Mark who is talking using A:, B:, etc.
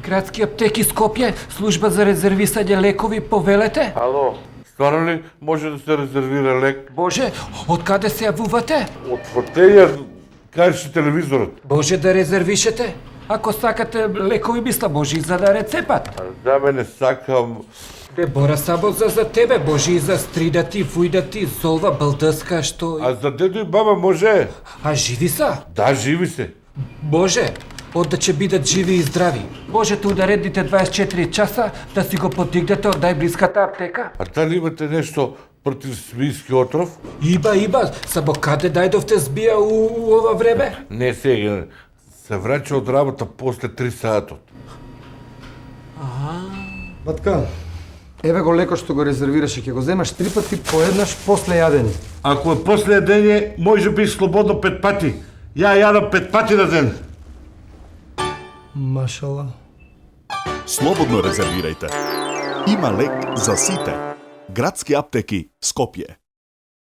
A: Градски аптеки Скопје, служба за резервисање лекови, повелете?
B: Ало, стварно ли може да се резервира лек?
A: Боже, од каде се јавувате?
B: Од фотеја, кажеш телевизорот.
A: Може да резервишете? Ако сакате лекови, мисла, може и за да рецепат.
B: За мене сакам...
A: Бе, бора само за тебе, може и за стридати, вујдати, золва, балдъска, што...
B: А за дедо и баба може?
A: А живи са?
B: Да, живи се.
A: Боже, од да ќе бидат живи и здрави. Можете да редите 24 часа да си го подигнете од најблиската аптека.
B: А дали имате нешто против смијски отров?
A: Иба, само каде најдовте збија у ова време?
B: Не сега. Се враќа од работа после 3 сатот.
C: Батка, еве го леко што го резервираше, ќе го земаш 3 пати поеднаш после јадење.
D: Ако е после јадење, може би слободно 5 пати. Ја јадам 5 пати на ден.
C: Машала.
E: Слободно резервирајте. Има лек за сите. Градски аптеки Скопје.